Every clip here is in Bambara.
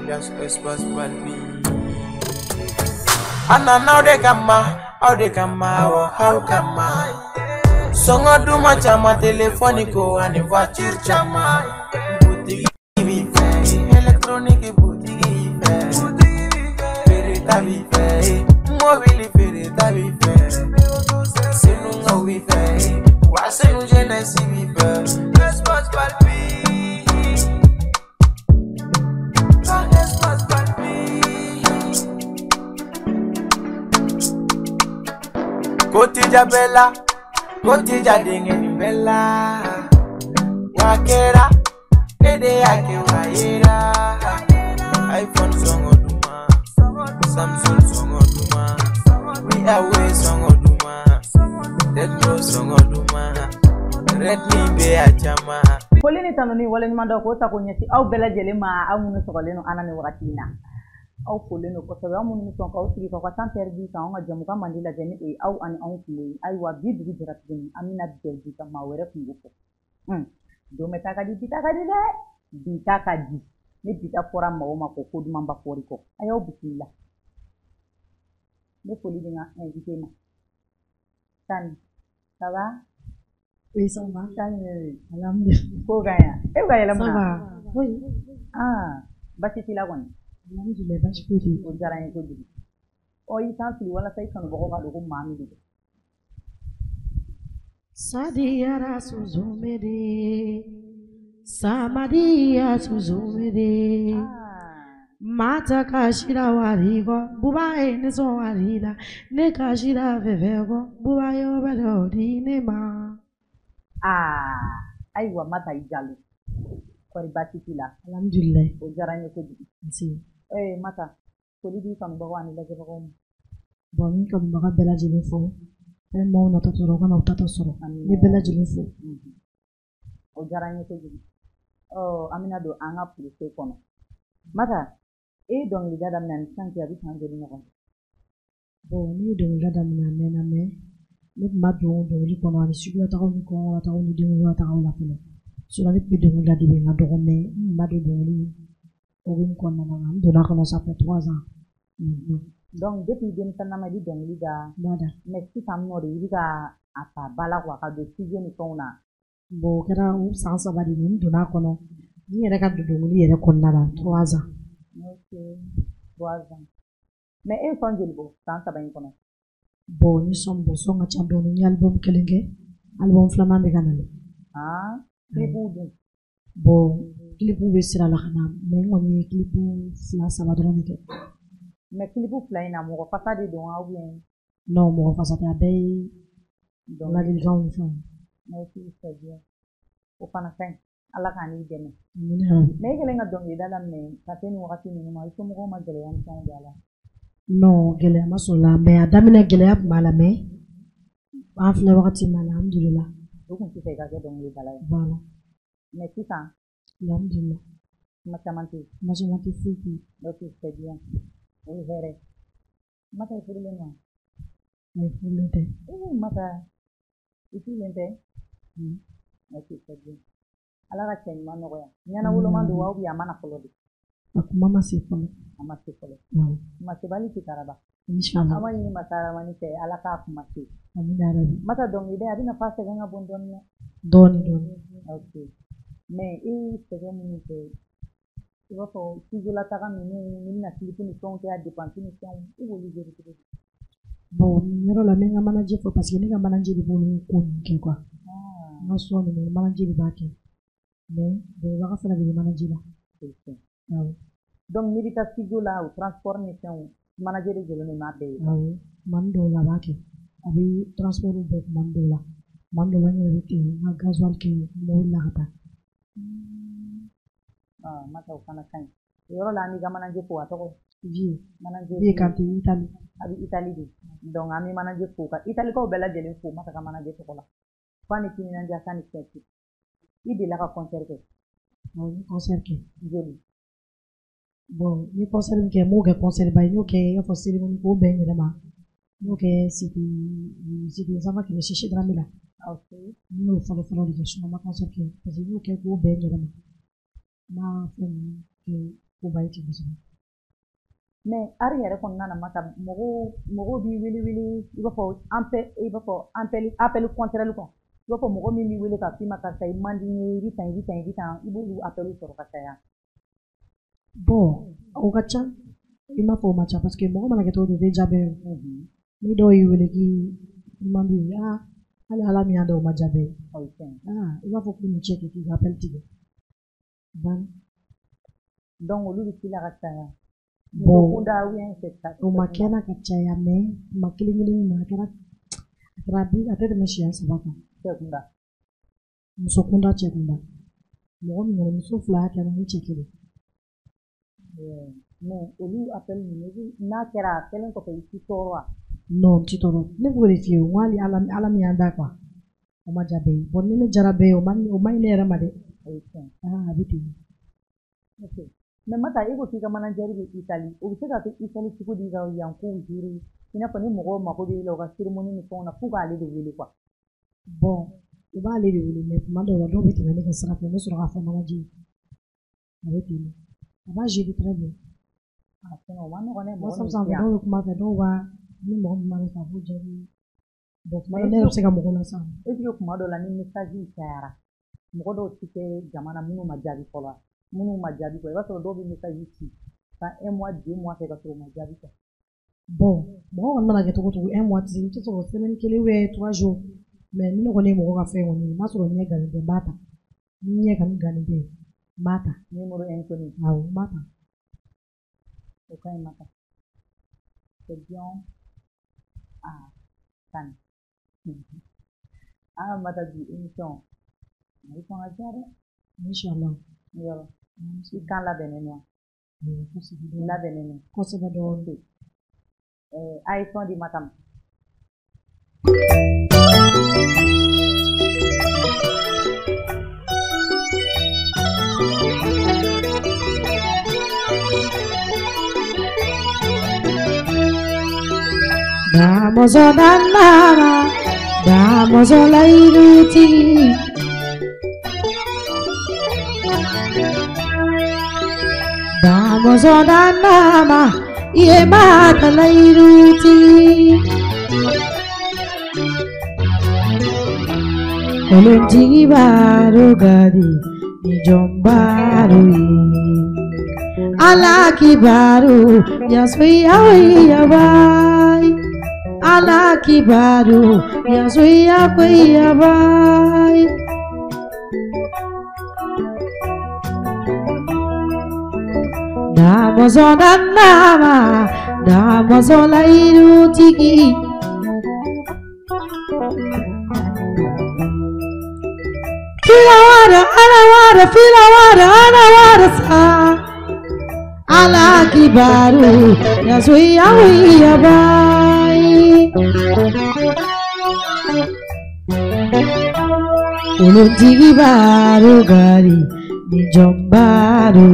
alias espace Balbi. Anna now they how they or how Songo duma chama telefonico and voiture chama. Boutique vive, electronic boutique Ferita vive, mobile ferita vive. Senunga vive, wasenu genesi vive. Espace Balbi. Espace Balbi. Kotija bella, kotija dingeni bella. Wakera, ede yake waira. iPhone songo duma, Samsung songo duma, Huawei songo duma, Tecno songo duma, Redmi be achama. Kolini tanoni wale nimanda ko ta ko nyati aw bela jele ma amunu sokoleno anane wakatina. Aw koleno ko sabe amunu son ka usiri ko tan perdi ka on jamu ka mandila jeni e aw ani on kule ay wa bi bi dara tini amina perdi ka ma were kungo ko do meta ka di de bi ta ka di ne bi ta fora ma o ma ko ko dum ba fori ko ayo bismillah ne foli dinga invité ma tan ça va. Oui, ça va. Alhamdulillah. Ko gaya. E gaya la Ça va. Oui. Ah, basi tila kwani. Alhamdulillah, basi kudi. O jarani ko digi. O yi tan tili wala sai kanu bako ka dogo mami digi. Sadia Suzumede. Samadia Suzumede. Mata kashira warigo. Buba ene so warida. Ne kashira vevego. Buba yo belodi ne ma. Ah, aiwa mata ijalu. Kori basi tila. Alhamdulillah. O jarani ko digi. Si. Mata. Ko digi kanu bako ani lage bako. Bon, mi kanu baka bela jele fo. Mo na totoro kana utato soro. Ni bela jele fo. O jarani ko digi. Oh, amina do anga pulse kono. Mata, dong liga dam nan santi abi sanjeli ngoko. Bon, ni dong liga dam nan mena me. Ne ma do li kono ani subi ata ko ko ata ko ni dingo ata ko la pele. So la pe dong liga dibe nga do me ma do li. O win kono na ngam do na kono ça fait 3 ans. Donc depuis den tanama di dong liga Bada. Mais si tam no ri liga ata bala kwa ka do sije ni kona. Bo kera u sansa badi ni do na kono. Ni yere ka do li yere konna la 3 ans. Ok, 3 ans. Mais sanjeli bo sansa ba ni kono. Bon, ni sombo songa champion ni album kelenge. Album flama me kanale. Ah, klipu dun. Bon, klipu be sira la kana. Me ngomi klipu fla sabadron ke. Mais klipu fla ina mo fa de don a bien. Non, mo fa sa ta bay. Donc La dil gawn fam. Merci c'est bien. O fana kan ala kan ni deme. Mina. Mais kele nga dong ida lam ne ka teni wakati ni ma iso mo ma gele yan son dala. Non, gele ma so la me adamina gele ab mala me. An fle wakati mala alhamdulillah. Do kun ti ka ke dong ida la. Voilà. Mais si ça Alhamdulillah. matamante. Ma je mati fiki. Ok, c'est bien. Oui, here. Mata ifuri le no. Ay fulete. Mata ifi lente. Ok, c'est bien. Ala ka chen ma no ya. Nyana wulo mando wa ubi amana kolodi. Ak mama se folo. Amase kolo. Wow. Masibali ti karaba. Inshallah. Ama yini masara mani te ala ka kumasi. Amina rabbi. Mata dong ide adina fase ganga bondon ne. Doni. Ok. Mais c'est mun te. Il va falloir si je la taga ni na silipu ni son te a dépenser ni son i woli jeri te. Bon, yoro la menga manager fo parce que ni ga manager di bonu ko ke quoi. No so ni manager di ba ke. Mais de la fa la di manager la. Ok. Donc milita sigo la ou transport ni son manager de jelo ni ma be. Mando la ba ke. Abi transport be mando la. Mando la ni ke na gasoil ke mo la ta. Ah, mata ufana kan. Yoro la mi ga manager ko atoko. Vie. Manager. Vie kanti Italie. Abi Italie di. Donc ami manager ko ka. Italie ko bela jelen ko mata ka manager ko la. Fani kini nanja sani kenti. Idi la ka concert ke. Non, concert ke. Joli. Bon, ni concert ke mo ga concert ba ni ke yo fo cérémonie ko ben ni ma. Ni ke siti sama ke shishi dramila. Ok. Ni o falo di ke shuma ma concert ke. Parce que ni ke ko ben ni ma. Ma fem ke ko ba yake musu mais ar yɛrɛ kɔnɔna na mata mɔgɔw b'i wili i b'a fɔ appel contraire quoi i b'a fɔ mɔgɔ min b'i wele ka f'i ma karisa i man di n ye i bɛ tan i b'olu appel sɔrɔ ka caya bon o ka ca i m'a fɔ o ma ca parce que mɔgɔ mana kɛ cogo o tɛ jaabi ni dɔw y'i wele k'i man d'u ye hali ala min y'a da o ma jaabi i b'a fɔ k'u ni cɛ k'i ka appel tigɛ donc olu bɛ k'i la ka caya bon o ma kɛ na ka caya mais ma kelen na a kɛra a tɛ tɛmɛ siɲɛ 3 kan muso kunda cɛ kunda mɔgɔ min kɔni muso 2 y'a kɛra ni cɛ 1 mais olu appel ninnu n'a kɛra a kɛlen kɔfɛ i t'i tɔɔrɔ wa non ti tɔɔrɔ ne b'o de f'i ye o hali ala min y'an da quoi o ma diya bɛɛ ye bon ni ne jara bɛɛ ye o man ɲi ne yɛrɛ ma dɛ a bɛ ten mais mata e ko k'i ka manager bɛ Italie o bɛ se ka kɛ Italie cogo di ka yan kow gérer i n'a fɔ ni mɔgɔw mago b'i la u ka cérémonie ni fɛnw na f'u k'ale de wele quoi bon u b'ale de wele mais tuma dɔw la dɔw bɛ tɛmɛ ne ka sira fɛ ne sɔrɔ k'a fɔ manager a bɛ ten a b'a gérer très bien o ma nɔgɔn dɛ dɔw bɛ kuma fɛ dɔw b'a ni mɔgɔ min b'a fɛ a b'u jaabi bon tuma dɔw ne yɛrɛ bɛ se ka mɔgɔw las'a ma est ce que kuma dɔw la ni message cayara mɔgɔ dɔw tɛ kɛ jamana minnu ma jaabi fɔlɔ minnu ma jaabi kɔ i b'a sɔrɔ dɔw bɛ message ci ka 1 mois 2 mois kɛ ka sɔrɔ u ma jaabi kɔ bon mɔgɔ kɔni mana kɛ cogo cogo 1 mois i tɛ sɔrɔ semaine 1 ou 3 jours mais ni ne kɔni ye mɔgɔ ka fɛn kɔni n'a sɔrɔ ɲɛ gannen tɛ n b'a ta ni ɲɛ kɔni gannen tɛ n b'a ta numéro 1 kɔni awɔ n b'a ta o ka ɲi mata c'est bien kan an ka mata bi émission a bɛ sɔn ka diya dɛ inchallah yɔrɔ i kan labɛnnen don wa labɛnnen don kosɛbɛ dɔɔnin a ye son di mata ma Vamos a dar nada, vamos a la inútil. Vamos a dar nada y mata la inútil. Olunti baru gadi di jombaru. Alaki baru ya soy ya bai. Alaki baru ya soy ya bai. Damos ona nama, damos ona irutiki. Filawara, anawara sa. Alaki baru ya soy ya bai. Ulunti baru gari di jombaru.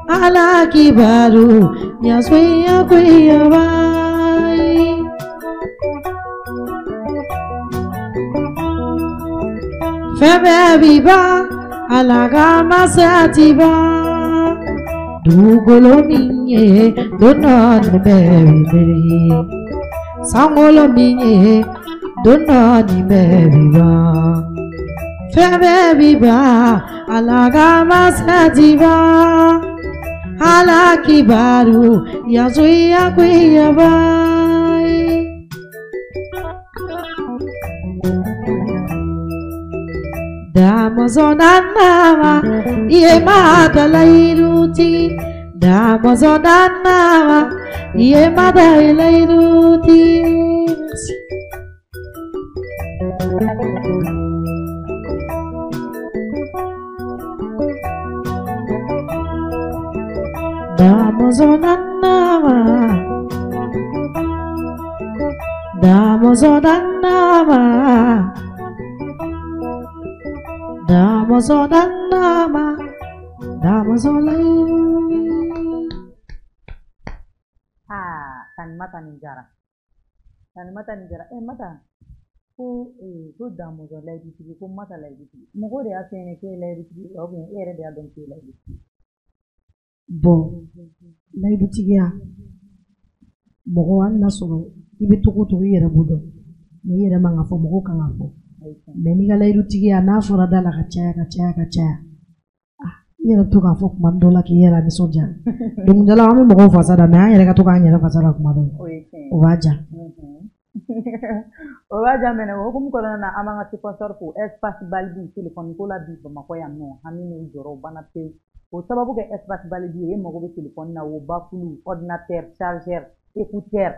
Alaki baru ya soy ya bai. Febe viva alaga masatiba. Dugolo minye donon bebi Sangolo minye donon bebi ba Febe biba alaga masatiba Alaki baru ya zuya kuya bai Damos ona nama ye mata la iruti Damos ona nama ye mata la iruti Damos ona nama Damos ona nama Damos ona nama Damos ona kan mata ninjara mata ko damos la idiki ko mata la idiki mɔgɔ de y'a fɛn k'e la idiki ou bien e yɛrɛ de y'a dɔn k'e la idiki Bon, laidutigiya mɔgɔ hali n'a sɔrɔ I bɛ togo togo I yɛrɛ b'o dɔn mais I yɛrɛ man ka fɔ mɔgɔw kan ka fɔ mais n'i ka layidutigiya n'a fɔra da la ka caya ka caya ka caya I yɛrɛ bɛ to k'a fɔ kuma dɔ la k'i yɛrɛ nisɔndiya dɔnkilidala an bɛ mɔgɔw fasa da mais an yɛrɛ ka to k'an yɛrɛ fasa da kuma dɔ o b'a diya o b'a diya mɛnɛ o hukumu kɔnɔna na an b'an ka sponsor fo espace Balbi téléphone ko la bi Bamakɔ yan nɔ an bɛ n'u jɔrɔ o banna pewu o sababu kɛ espace Balbi ye mago bɛ téléphone na o bakulu ordinateur chargeur écouteur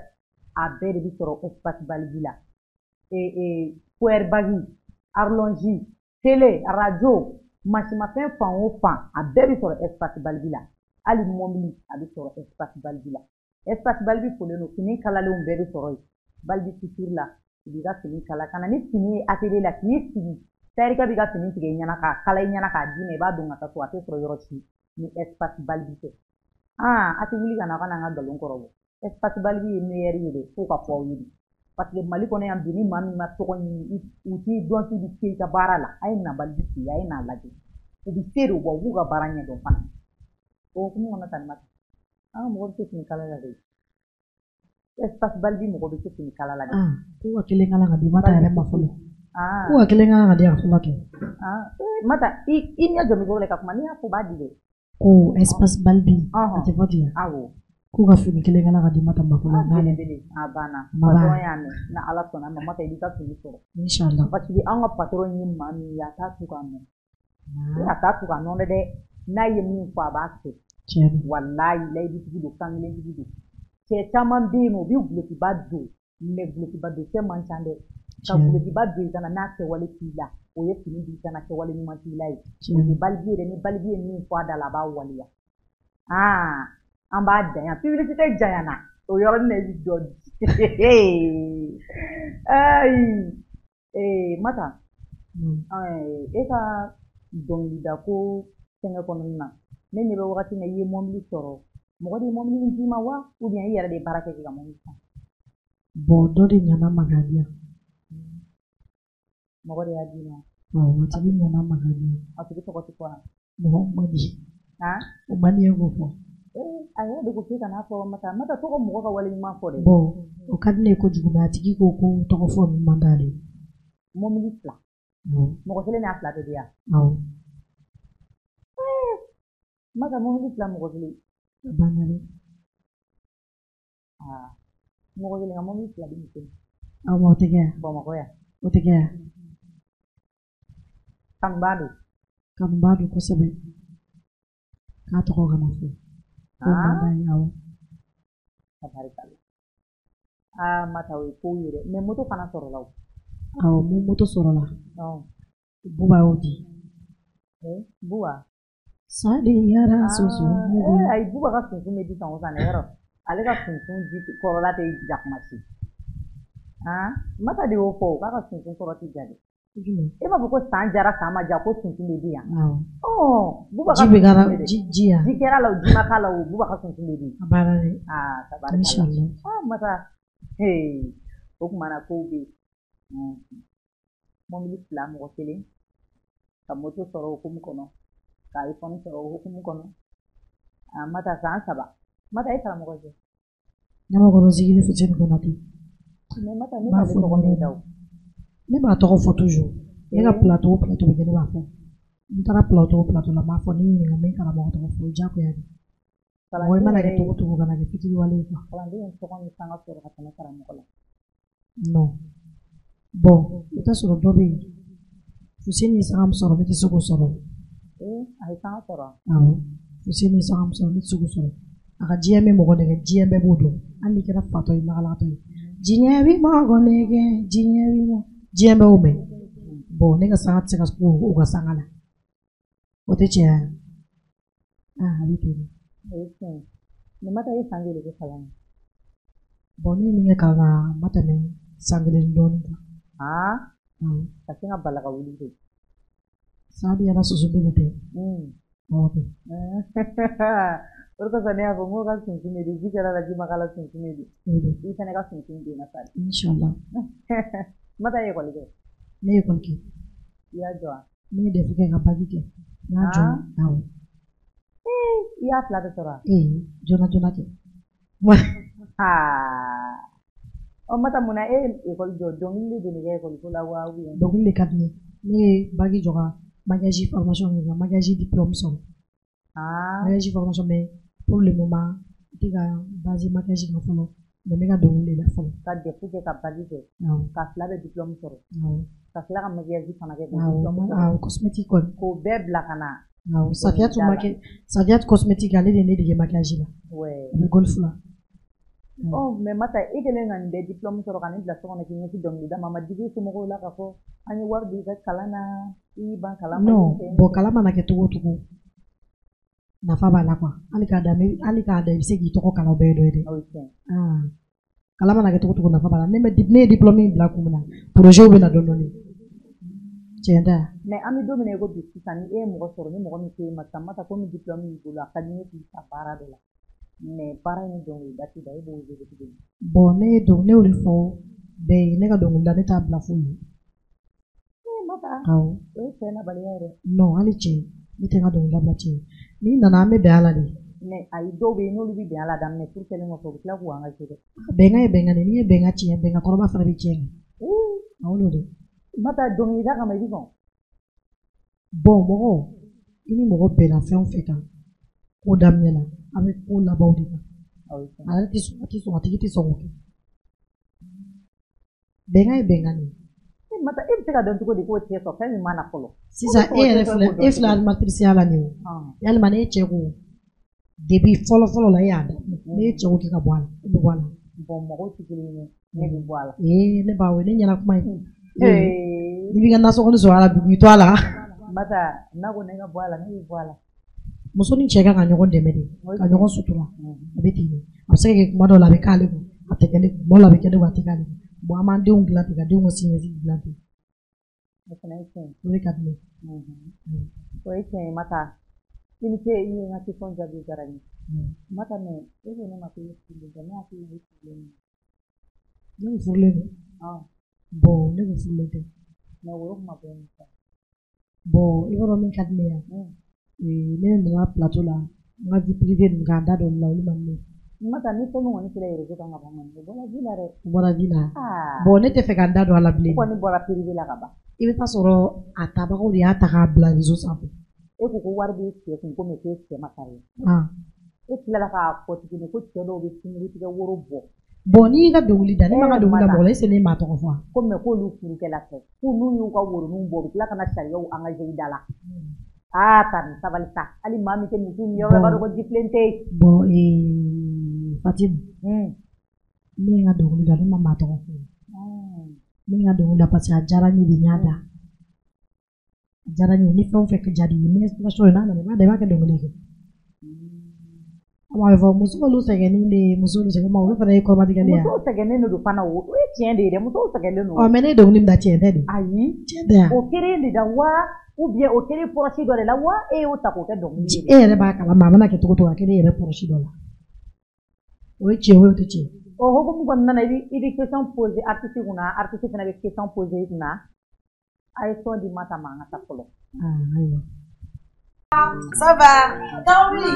a bɛɛ de bɛ sɔrɔ espace Balbi la power bagi arlongi télé radio masimafɛn fan o fan a bɛɛ bɛ sɔrɔ espace Balbi la hali mobili a bɛ sɔrɔ espace Balbi la espace Balbi folen don fini kalalenw bɛɛ bɛ sɔrɔ yen Balbi couture la I b'i ka fini kala ka na ni fini ye atelier la k'i sigi tailleur b'i ka fini tigɛ I ɲɛna k'a kala I ɲɛna k'a d'i ma I b'a don ka taa so a tɛ sɔrɔ yɔrɔ si ni espace Balbi tɛ a tɛ wuli ka na ka na an ka nkalon kɔrɔ bɔ espace Balbi ye meilleur ye de fo ka fɔ aw ye parce que Mali kɔnɔ yan bi ni maa min ma tɔgɔ ɲini u t'i dɔn k'i bɛ se I ka baara la a ye na Balbi fɛ yen a ye n'a lajɛ u bɛ se de wa u b'u ka baara ɲɛdɔn fana o hukumu kɔnɔ tan an ka mɔgɔ bɛ se fini kala la de espace Balbi mɔgɔ bɛ se fini kala la de ko ka kelen kala ka di Mata yɛrɛ ma fɔlɔ ko ka kelen kala ka di a fɔlɔ kɛ Mata I ɲɛ jɔ micro la ka kuma n'i y'a fɔ u b'a di dɛ ko espace Balbi a tɛ fɔ ten awɔ ko ka fini kelen kala ka di Mata ma fɔlɔ a banna patron y'a mɛn na Ala sɔnna ma Mata I b'i ka fini sɔrɔ inchallah parce que an ka patron ye maa min ye a t'a to k'a nɔ a t'a to k'a nɔ dɛ n'a ye min fɔ a b'a kɛ wallahi layidutigi don kankilentigi don cɛ caman bɛ yen nɔ u bɛ gulokiba don mais gulokiba don cɛ man ca dɛ ka gulokiba don I kana n'a kɛwale k'i la o ye fini di I kana kɛwale ɲuman k'i la ye o ye Balbi ye dɛ ni Balbi ye min fɔ a da la a b'a waleya an b'a janya publicité janyana o yɔrɔnin na I bɛ dɔ di Mata e ka dɔnkilida ko fɛngɛ kɔnɔna na ne ɲɛ bɛ wagati min na I ye mobili sɔrɔ mɔgɔ de ye mobili d'i ma wa ou bien I yɛrɛ de ye baara kɛ k'i ka mobili san bon dɔ de ɲana ma k'a di yan mɔgɔ de y'a d'i ma a tigi ɲana ma k'a di yan a tigi tɔgɔ tɛ fɔ mɔgɔ ma di o man di ye k'o fɔ a yɛrɛ de ko k'e kana fɔ Mata tɔgɔ mɔgɔ ka wale ɲuman fɔ dɛ bon o ka di ne ye kojugu mais a tigi ko ko tɔgɔ fɔ min man d'ale mobili fila mɔgɔ kelen n'a fila tɛ di yan Mata mobili fila mɔgɔ kelen banna dɛ mɔgɔ kelen ka mobili fila di muso aw ma o tɛ kɛ yan Bamakɔ yan o tɛ kɛ yan kanuba don kanuba don kosɛbɛ k'a tɔgɔ kana fɔ ko man d'a ye awɔ tabarikala Mata o ye kow ye dɛ mais moto fana sɔrɔla o awɔ moto sɔrɔla Buba y'o di Buba sadi yara soso ayi Buba ka sunsun bɛ di san o san dɛ yɔrɔ ale ka sunsun di kɔrɔla tɛ jakuma si Mata de y'o fɔ k'a ka sunsun kɔrɔ tɛ ja dɛ e b'a fɔ ko san jara san ma ja ko sunsun bɛ di yan Buba ka ji yan ji kɛra la o ji ma k'a la o Buba ka sunsun bɛ di a baara dɛ tabarikala Mata o kumana kow bɛ yen mobili fila mɔgɔ kelen ka moto sɔrɔ o hukumu kɔnɔ ka iPhone sɔrɔ o hukumu kɔnɔ Mata san 3 Mata e karamɔgɔ cɛ Ɲamakɔrɔ Zigiri Fuseni Konate mais Mata ne b'ale tɔgɔ mɛn da o ne b'a tɔgɔ fɔ toujours ne ka plateau bɛ kɛ ne b'a fɔ n taara plateau la n b'a fɔ ni ɲininka n bɛ karamɔgɔ tɔgɔ fɔ o diyagoya de mɔgɔ I mana kɛ cogo cogo kana kɛ fitiriwale ye quoi kalanden ye tɔgɔ min sanga sɔrɔ ka tɛmɛ karamɔgɔ la non bon i t'a sɔrɔ dɔ bɛ yen Fuseni ye sanga min sɔrɔ ne tɛ se k'o sɔrɔ a ye sanga sɔrɔ awɔ Fuseni ye sanga min sɔrɔ ne tɛ se k'o sɔrɔ a ka diɲɛ bɛ mɔgɔ nɛgɛ diɲɛ bɛɛ b'o dɔn hali n'i kɛra fatɔ ye lakalatɔ ye diɲɛ bɛ mɔgɔ nɛgɛ diɲɛ bɛ o mɛn bon ne ka sanga tɛ se ka o ka sanga la o tɛ tiɲɛ a bɛ ten mais Mata ye san joli kɛ kalan na bon ne ye min kɛ kalan na ma tɛmɛ san 1 dɔɔnin kan ka sin ka bala ka wuli de sadi yara soso bɛ ne tɛ awɔ tɛ o de kosɔn ne y'a fɔ n ko ka sunsun de di ji kɛra la ji ma k'a la sunsun de di I fana ka sunsun den na sari inchallah Mata ye école kɛ ne ye école kɛ I y'a jɔ wa ne ye DEF kɛ ka bac kɛ n y'a jɔ awɔ I Iya fila tora. Jona ke. Wah. O mata muna école jo dongili de ni école ko la wa wi. Dongili kadni. Ni bagi joga magaji formation ni magaji diplôme son. Magaji formation mais pour le moment tiga base magaji ko folo. Mais mega dongili la folo. Ka depuis que ka bagi de. Ka fila be diplôme soro. Ka fila ka magaji fana ke diplôme. Cosmétique ko be bla kana. Saviat cosmétique ale de ne de magaji la. Ouais. Le golf là. Oh, mais mata egelengan de diplôme soro kan la soro na kinyi si dongli da mama digi su mo la ka ko ani war di ka kalana I ban kalama. No, bo kalama na ke tugo na fa bala kwa ali ka da se gi to ko kala be do de. Okay. Kalama na ke tugo na fa bala ne me diplôme bla ko na projet be na do ni. Tienda. Mais ami do mene go bisu sani mo soro ni mo mi ke mata ko mi diplôme bula kadini ti sa para de la. Mais para ni dongli da ti da e bo je de. Bon ne do ne o le fo be ne ka dongli da ne ta bla fu ni. Mata. Aw. E na baliere. No, ali che. Ni te ka dongli da bla che. Ni na me be ala ni. Ne ai do be no lu bi be ala dam ne pour que le mo ko kla ku anga che. Benga ni benga chi benga ko ba fa bi che. Aw no de. Mata dongli da ka mai di bon. Bon mo ini mo be la fe on fait kan. Ko dam ne la. Avec pour la baude. Alors ti so. Benga ni. Mata tega don tuko di ko tie so fe mi mana kolo. Sisa refla matrice ala ni. Yal mane chego. Debi follow la ya. Ne chego ki ka bwala. Be bwala. Bon mo ti kili ni ne bi bwala. Ne ba we ne nyala kuma. Ni bi ga naso ko so ala bi to ala. Mata na go ne ga bwala ne bi bwala. Musoni chega ka nyogon demede ka nyogon sutura abetini abseke kuma do la be kale ko atekele bo la be kede wa tekale bo amande un glati ga de un sinye glati ne kadme ko eke mata ini ke ini ngati fonja bi garani mata ne ne ma ko yesi de na ko yesi ni furle bo ne ko furle de na woro ma be bo iboro min kadme ya ne na plateau la nga vie privée nga da do la ulima ne mata ni to ngoni sile yero ka nga bangan bona vila bo ne te fe ka da do ala bile ko ni bora privé la ka ba ibe ta soro ataba ko ya ta ka bla bizo sapo e ko war bi ke ko me ke ke makare e tila la ka ko ti ni ko ti do bi sinri ti ga woro bo ni ga dongli da ne ma ga dongla mo le se ne ma to ko fa ko me ko lu furu ke la ko nu yu ka woro nu bo la kana sharia u anga je dala tan sabalita ali mami ke nitu mi yoga baro ko diplente bo Fatim ni nga dongli da ma ma to ko ni nga dongli da pasi ajara ni di nyada ajara ni fon fe ke jadi ni na so na ma de ma ke dongli ke ama va muso lu se ke ni de muso lu se ke ma wo fa de ko ma di ke ya muso se ke ne no do fana wo e tiende de muso se ke le no o me ne dongli da tiende de ayi tiende o kere ni da wa ou bien au kere poroshi do la wa e o ta ko ke dongli re ba kala mama na ke to ke re poroshi do la o che o to che o ho ko mo na i question poser artiste na be question poser na ay so di mata manga ta kolo ayo ça va oui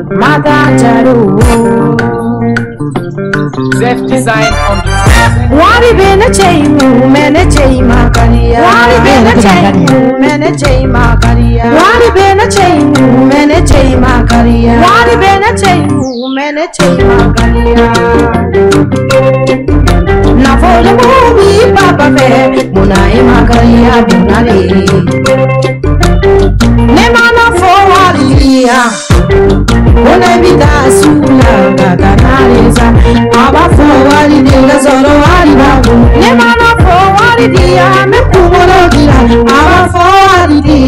Mata Jalo Zef design on the Wari bene cheimu mene cheima kariya Wari bene cheimu mene cheima kariya Wari bene cheimu mene cheima kariya Wari bene cheimu mene cheima kariya Na foje mubi papa fe munai makariya binare Ne mana fo wariya Una vida sula gaganareza Aba fo waridi gazoro warida Ne mana fo waridi ame kumoro gira Aba fo waridi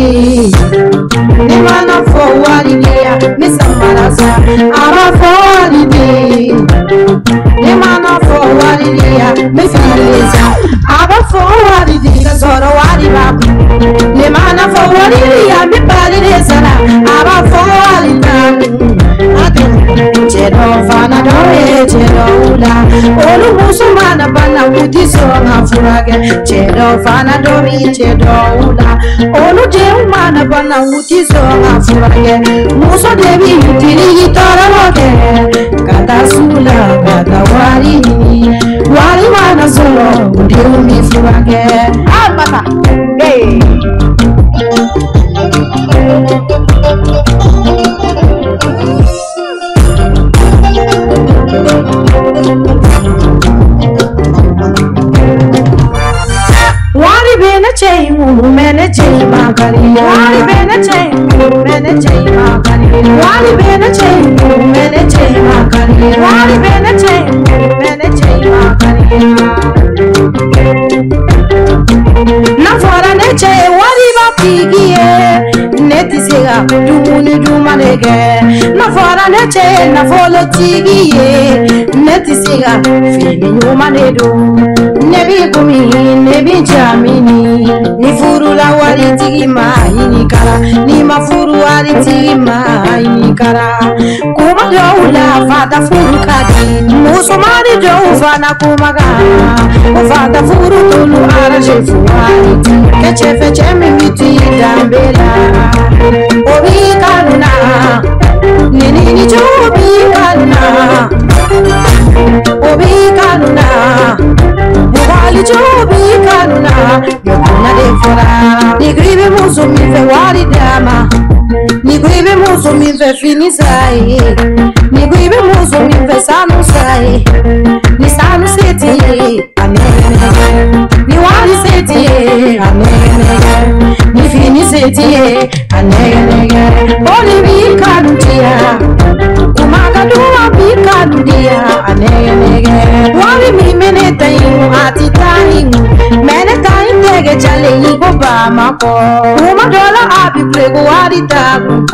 Ne mana fo waridi ame samarasa Aba fo waridi Ne mana fo waridi ame finaleza Aba fo waridi gazoro warida Ne mana fo waridi ame parireza Aba fo warida Chero fana doe chero ula Olu musumana bana ti sɔn ka furakɛ cɛ dɔ fana dɔ bi cɛ dɔw la olu denw mana bana u ti sɔn ka furakɛ muso de bi dirigi tɔɔrɔ kɛ ka taa sugu la ka taa wari ɲini wari mana sɔrɔ u denw bi furakɛ. Mata, hey. Wari bene chei mu mene chei makari wari bene chei mu mene chei makari wari bene chei mu mene chei makari wari bene chei mu mene chei makari na fora ne chei wari ba pigiye ne tisiga dumuni dumanege na fora ne chei na folo tigiye ne tisiga fini nyumane do nebi gumi nebi jamini ni furu la wari tigi ma ini kara ni ma furu wari tigi ma ini kara kuma dawla fata furu kadi muso mari daw fana kuma ga fata furu tulu araje fuari keche feche mi miti dambela obi kanuna nini ni chobi kanuna obi kanuna wali chobi kanuna yokuna de fora ni gribe muso mi fe wari dama ni gribe muso mi fe finisai ni gribe muso mi fe sanu sai ni sanu seti amene ni wali seti amene ni fini seti amene oli bi kanutia kumaga duwa bi kanudia amene wali mi mene tayin ati tayin mene tayin tege chale igo ba mako uma dola abi prego wari tagu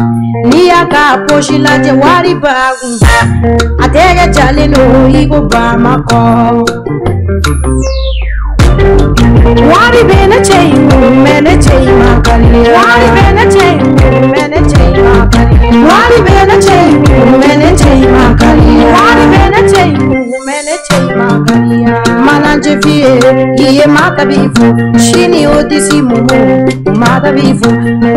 ni aka poshi la je wari bagu atege chale no igo ba mako wari bene chei mene chei makali wari bene chei mene chei makali wari bene chei mene chei makali wari bene chei mene chei makali mananje fie iye mata bifu shini odisi mumu mata bifu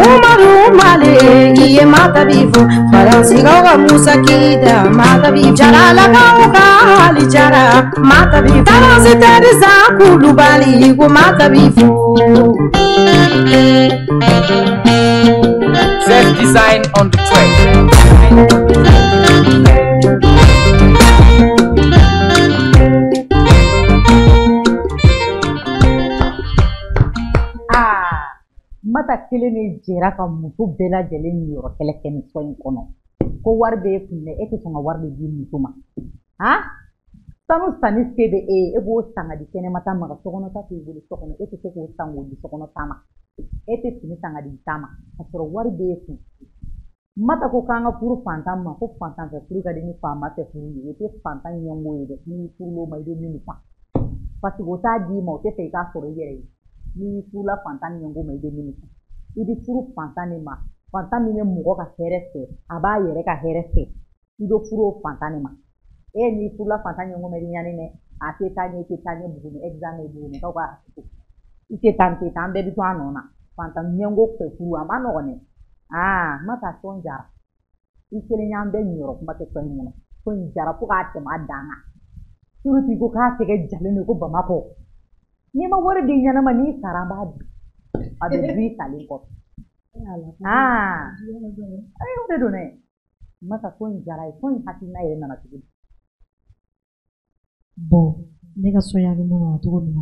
umaru male iye mata bifu faransi gawa musa kida mata bifu jarala gawa ali jara mata bifu faransi teresa kulubali go mata bifu Self design on the track. Mata kelen ni jera ka muso bɛɛ lajɛlen yɔrɔ kɛlɛ kɛ ni so in kɔnɔ ko wari bɛ kunbɛ e tɛ sɔn ka wari de di muso ma sanu sanni se bɛ e b'o san ka di kɛnɛma ta ma ka sokɔnɔ ta k'i bolo so kɔnɔ e tɛ se k'o san k'o di sokɔnɔ ta ma e tɛ fini san ka di ta ma ka sɔrɔ wari bɛ kun mata ko k'an ka furu fantan ma ko fantan fɛ furu ka di ni faama tɛ furu ye o tɛ fantan ɲɛngo ye dɛ n'i furu ma i bɛ min fa parce que o t'a d'i ma o tɛ fɛ i k'a sɔrɔ i yɛrɛ ye n'i furula fantan ɲɛngo ma i bɛ min fa i bɛ furu fantan de ma fantan min bɛ mɔgɔ ka hɛrɛ fɛ a b'a yɛrɛ ka hɛrɛ fɛ i bɛ furu o fantan de ma n'i furula fantan ɲɛngo ma i bɛ ɲani dɛ a tɛ taa ɲɛ i tɛ taa ɲɛ buguni examen buguni k'aw ka i tɛ taa an bɛɛ bɛ to a nɔ na fantan ɲɛngo fɛ furu a ma nɔgɔn dɛ ma taa sɔn jara i kelen y'an bɛɛ ɲɔrɔ kuma tɛ sɔn ɲɛna sɔn jara fo k'a tɛmɛ a dan na surtout ko k'a tɛgɛ jalen de ko bamakɔ n'i ma wari di ɲɛnama n'i sara b'a di a bɛ du i salen kɔfɛ o de don dɛ masa sɔn jara ye sɔn hakilina yɛrɛ nana cogo di bon ne ka sɔn hakilina nana cogo min na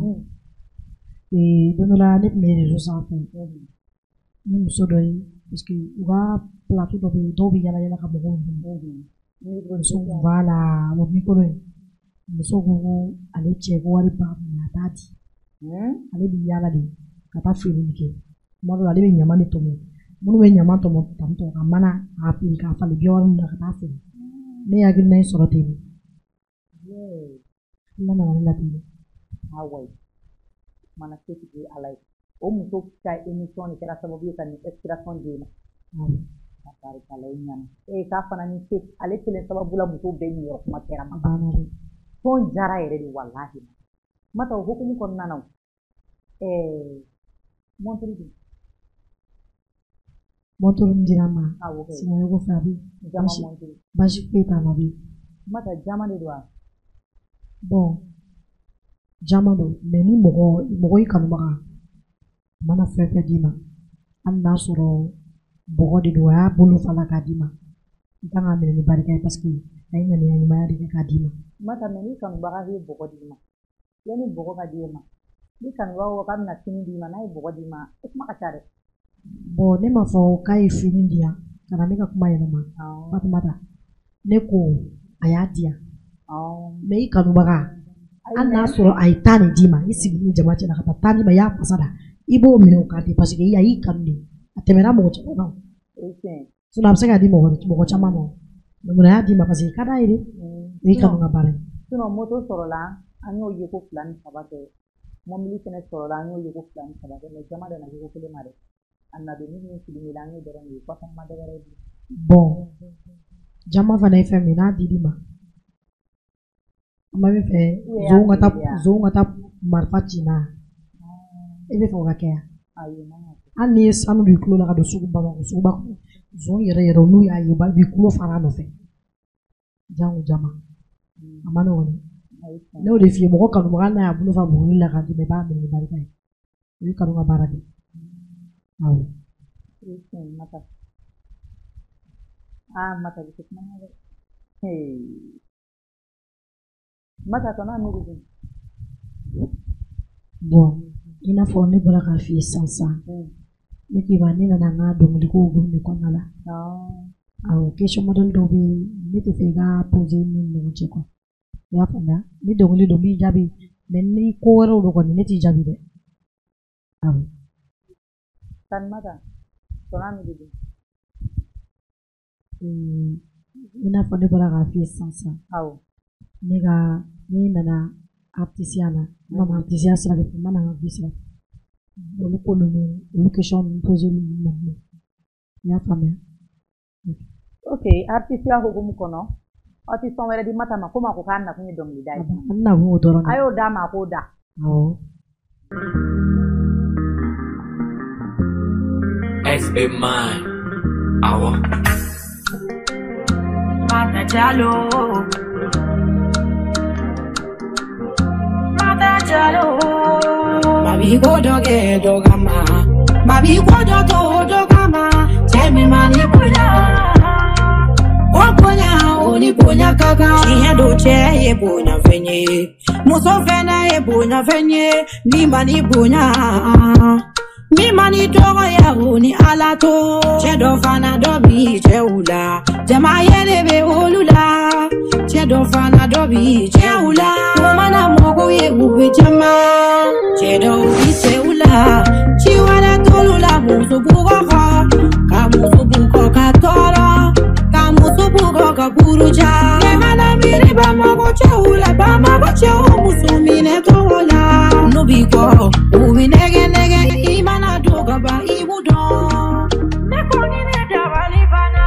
don dɔ la ne tun bɛ réseau sanfɛ ni muso dɔ ye parce que u ka plateau dɔ bɛ yen dɔw bɛ yala yala ka mɔgɔw ɲini muso b'a la o micro in muso ko ko ale cɛ ko wari b'a kun a t'a di ale bɛ yala de ka taa feereli kɛ tuma dɔ la ale bɛ ɲama de tɔmɔ minnu bɛ ɲama tɔmɔ tantɔ ka mana a pili k'a falen biwari min na ka taa feere ne hakilina in sɔrɔ ten de hakilina nana ne la ten de mana se tigi ala ye o muso ka émission de kɛra sababu ye ka nin inspiration di ma barikala i ɲana k'a fana ni se ale kelen sababu la muso bɛɛ ɲiyɔrɔ kuma kɛra ma sɔn jara yɛrɛ de wallahi mata hukumu konna naw montri montoro ndirama awo ke sina yogo fabi jama montri baji peta na bi mata jama de doa bon jama do meni mogo ikanuma mana fefe dima anna soro bogo de doa bulu fala kadima tanga meni barika parce que ay ngani yani mayari kadima mata meni kanuma he bogo dima yani bogo kadima ni kanwa wa kamna tini dima na bogo dima ekma kachare bo ne ma fo kai fini dia kana ne ka kuma yana ma mata ne ko ayadia me ikanuma anna soro ay tani dima isi ni jama tena kata tani ba ya pasada ibo mino kati parce que ya ikanni atemera mo cho no suna msaka di mo chama mo muna ya dima parce que kada ire ni kanunga bare suno moto soro la anyo yeko plan sabate momili tene soro la anyo yeko plan sabate me jama da na yeko kule mare anna de ni sidi milango dere ni kwa sama de bare bon jama fa na fami na didima amabe fe zonga tap marfati na ebe fo ga kaya ani sanu du kulo la do sugu baba ko sugu ba zon yere nu ya yoba bi kulo fara no fe jangu jama amano woni no de fi mo kanu magana ya bulu fa mo la ka di be ba me bari kai ni kanu ga barade awu mata mata bi kitna mata kana miri bon ina fo ne bala ka fi sansa ne ki ba ne na nga do mo ko go ni ko nala aw question model do bi ne te ga poser ni mo je ko ya fa na ni do ngli do bi jabi men ni ko waro do ko ni ti jabi de aw tan mata kana miri ina fo ne bala ka fi sansa aw nega ni nana artisiana mama artisia sera de mana ngabisa le ko no location poser ni ya famia okay artisia hukumu kono artista wala di mata makoma ko kana kunye dongli dai anna hu doron ayo dama ko da SB mine awa mata jalo Mabi go doge dogama, mabi go dogama, temi mani punya, oponya oni punya kaka, siya doche ye punya venye, muso vena ye punya venye, ni mani punya, mi mani dogo ya oni alato, che do fana dobi che ula, jama yere be olula, che do fana dobi che ula. Mana mogo ye ube chama chedo ubi seula chiwala tolula musu bugo ka musu bugo ka toro ka musu bugo ka buruja mana miri ba mogo cheula ba mogo cheu musu mine tola nubi ko ubi nege imana doga ba ibudo neko ni ne dabali bana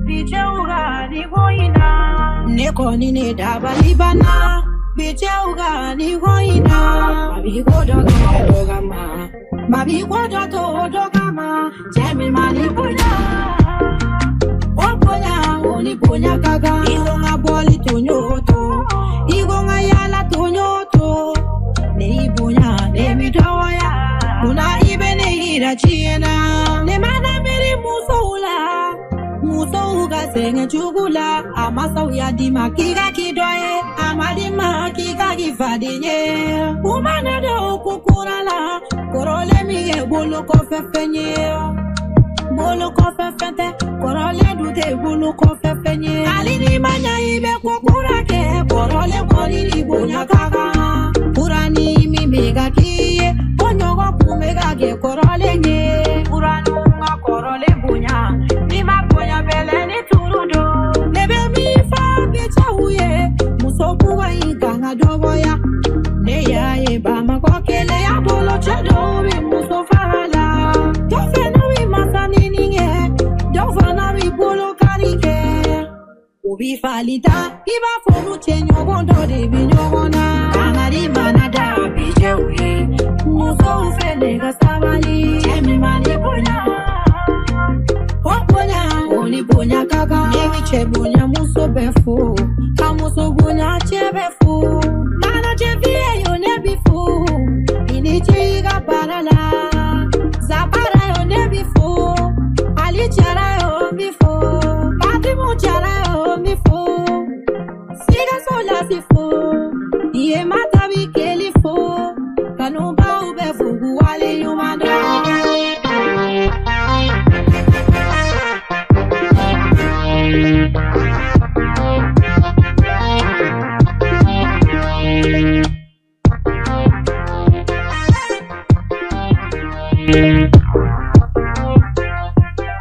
bicheuga ni goina neko ni ne dabali bana Bicheuga ni goina, mabi dogama, mabi dogama, chemi mani punya, oponya oni punya kaga, igonga boli tunyoto, igonga yala tunyoto, ne punya ne mitoya, kuna ibene ira chiena, ne mana meri musouga senga chugula, amasa uya dima kiga kidoye. Amadima kika kifadinye umana do kukurala korole miye bolo ko fefenye korole dute bolo ko fefenye alini manya ibe kukurake korole korili bonya kaka kurani mimega kiye bonyogo kumega ke korole nye kuranunga korole bonya ni makonya bele ni turudo nebe mi fa becha uye Sobuwa iganga doboya neya eba makokele ya bolo chado wi musofala dofena wi masani ninge dofana wi bolo karike Ubi falita, iba fonu chenyo bondo de binyogona. Kanari manada bijewi, muso ufele gasabali. Chemi mani bonya, bonya, oni bonya kaka. Nevi che bonya muso befu, kamuso bonya che befu. Mana che vie yo nebi fu, ini chiga parala. Zapara yo nebi fu, ali chara yo bifu. Chara mifo, siga sola si fo, iye matabi keli fo, kanumba ube fugu wale yumando.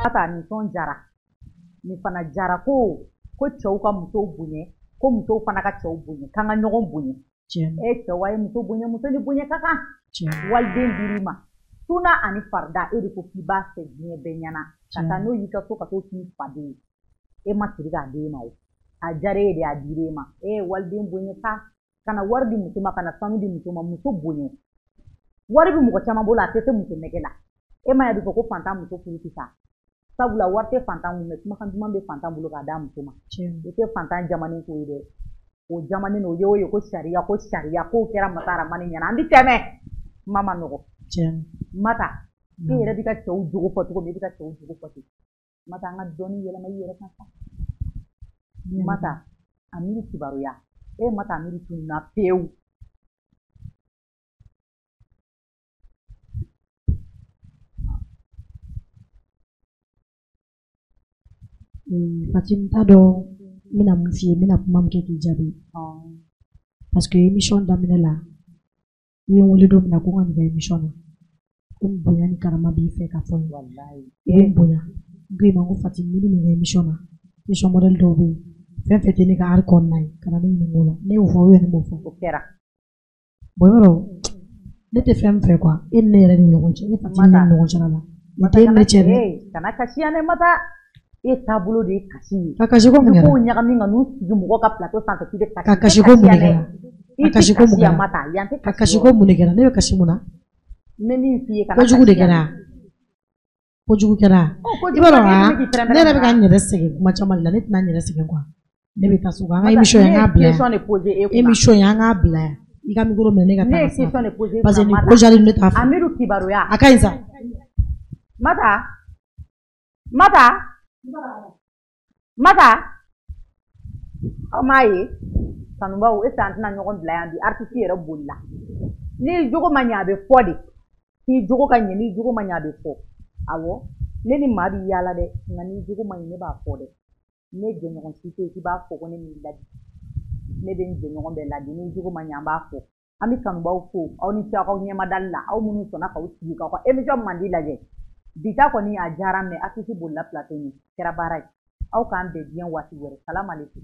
Ata ni son jara. Ni fana jara ko cɛw ka muso bonye ko muso fana ka cɛw bonye kan ka ɲɔgɔn bonye cɛw ye muso bonye muso ni bonye ka kan waliden dir'i ma tuna ani farida e de ko k'i b'a fɛ diɲɛ bɛɛ ɲɛna ka taa n'o y'i ka so ka t'o k'i faden ye e ma siri k'a d'e ma o a diyara e de a dir'e ma waliden bonye kana wari di muso ma kana sanu di muso ma muso bonye wari bɛ mɔgɔ caman bolo a tɛ se muso nɛgɛ la e ma ya bɛ fɔ ko fantan muso furu sisan sabula wari tɛ fantan kun mɛ kumakan duman bɛ fantan bolo k'a d'a muso ma o tɛ fantan jamanen ko ye dɛ o jamanen o ye ko sariya k'o kɛra Mata Aramani ɲɛna an bɛ tɛmɛ kuma ma nɔgɔ Mata e yɛrɛ bɛ ka cɛw jogo fɔ cogo min e bɛ ka cɛw jogo fɔ ten Mata an ka dɔɔni yɛlɛma i yɛrɛ kan sa Mata a miiri kibaruya Mata a miiri tununna pewu Fatim tado mina mufie mina kumamke kijabi parce que émission damina la ni wole do mina ko ngani ga émission na ko bonya ni karama bi fe ka fo wallahi bonya ngi mango Fatim ni ni émission na émission model do bi fen fete ni ka ar kon nay kana ni ngola ne o fo wen mo fo kera boyoro ne te fem fe quoi en ne re ni ngon ci ni Fatim ni ngon ci la ne te ne ci kana kashiane Mata tabolo de kasi akashi ko mun ko nyagami nganu sigi mɔgɔ ka plateau sanfɛ k'i bɛ akashi ko mun akashi ko mun akashi ko mun ne bɛ kasi mun na ne min f'i ye kana kojugu de kɛra kojugu kɛra i b'a dɔn ne yɛrɛ bɛ ka n yɛrɛ sɛgɛn kuma caman la ne tɛna n yɛrɛ sɛgɛn quoi ne bɛ taa so an ka émission ye an k'a bila émission ye an k'a bila i ka micro minɛ ne ka taa parce que ni ko jali ne t'a fɔ Amiru kibaruya a ka ɲi sa Mata ma ye kanubaw e san tɛna ɲɔgɔn bila yan bi artiste yɛrɛ bolila ni jogo ma ɲɛ a bɛ fɔ de k'i jogo ka ɲɛ ni jogo ma ɲɛ a bɛ fɔ awɔ ne ni maa bi yaala dɛ nka ni jogo ma ɲɛ ne b'a fɔ dɛ ne jɛɲɔgɔn si tɛ yen k'i b'a fɔ ko ne m'i ladi ne bɛ n jɛɲɔgɔn bɛɛ ladi ni jogo ma ɲɛ an b'a fɔ an bɛ kanubaw fo aw ni ce aw ka ɲɛmadali la aw minnu sɔnna k'aw sigi k'aw ka émission mandi lajɛ bi ta kɔni a diyara mɛ artiste bolila plateau nin kɛra baara ye aw k'an bɛn diɲɛ waati wɛrɛ salamu aleykum